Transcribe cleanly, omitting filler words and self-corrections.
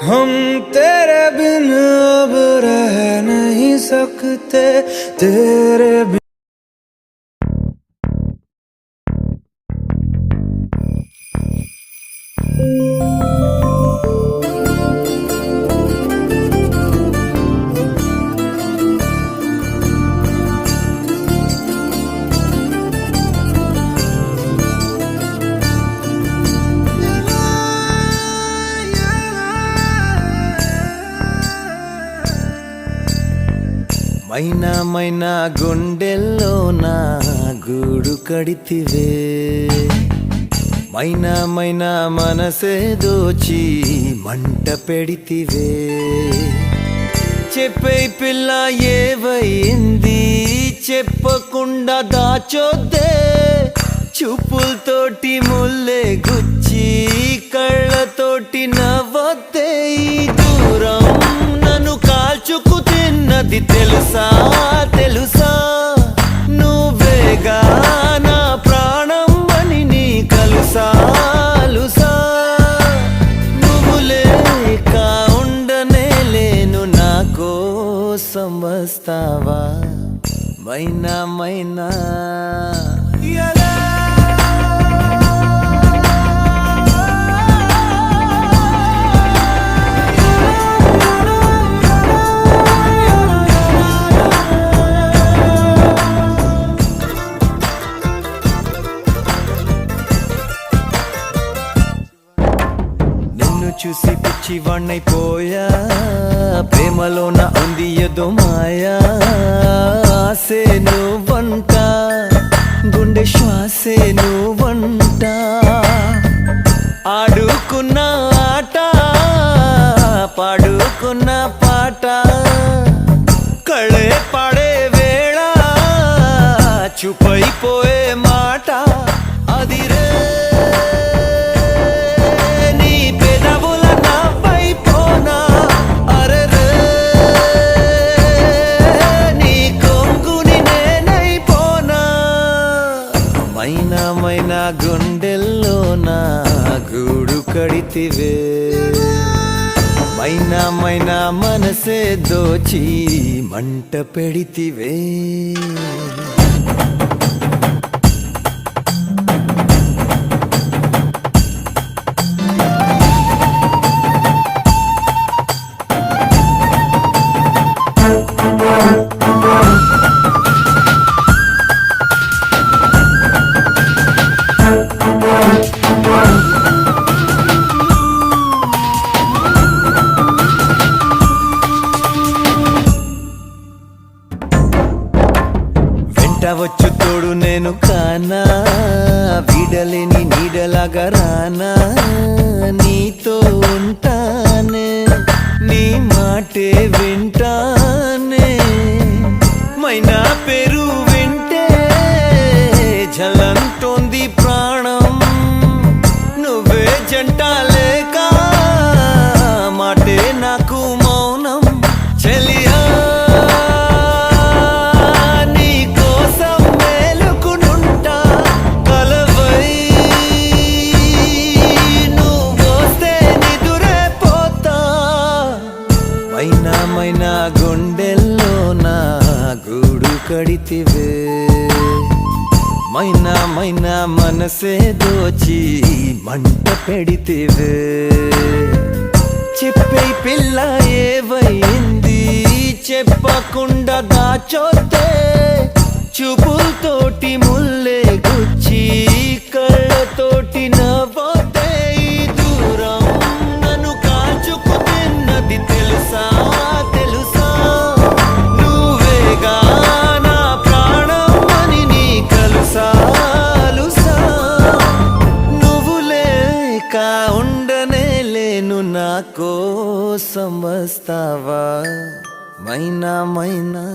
हम तेरे बिन अब रह नहीं सकते तेरे बिन। మైనా మైనా గుండెల్లో నా గూడు కడితివే, మైనా మైనా మనసే దోచి మంట పెడితివే. చెప్పే పిల్ల ఏవైంది చెప్పకుండా దాచొద్దే, చూపులతోటి ముల్లే గుచ్చి కళ్ళతోటి నవ్వొద్దే. ఈ దూరం నన్ను కాల్చుకు తిన్నది తెలుసా తెలుసా, నువ్వేగా నా ప్రాణం అని నీ కలుసా లుసా. నువ్వు లేక ఉండనే లేను, నా కోసం వస్తావా మైనా మైనా. చూసి పిచ్చి వాణ్ణైపోయా, ప్రేమలోన ఉంది ఏదో మాయా. ఆసే నువ్వంట, గుండె శ్వాసే నువ్వంట. ఆడుకున్న ఆట పాడుకున్న పాట, కళే పాడే వేళ చూపైపోయే మాట. అదిరే మైనా గుండెల్లో నా గూడు కడితివే, మైనా మైనా మనసే దోచి మంట పెడితివే. వచ్చు తోడు నేను కానా, వీడలేని నీడలాగా రానా. నీతో ఉంటానే, నీ మాటే వింటానే. మైనా పేరు వింటే జలంటోంది ప్రాణం. నువ్వే జంట లేక మాటే నాకు మౌనం. చెలియా మైనా గుండెల్లో నా గూడు కడితివే, మైనా మైనా మనసే దోచి మంట పెడితివే. చెప్పే పిల్ల ఏవైంది చెప్పకుండా దాచొద్దే, చూపులతోటి ముల్లే గుచ్చి కళ్ళతోటి నవ్వొద్దే. ఈ దూరం నన్ను కాల్చుకు తిన్నది తెలుసా తెలుసా, నువ్వేగా నా ప్రాణం అని నీ కలుసా లుసా. నువ్వు లేక ఉండనే లేను, నా కోసం వస్తావా మైనా మైనా.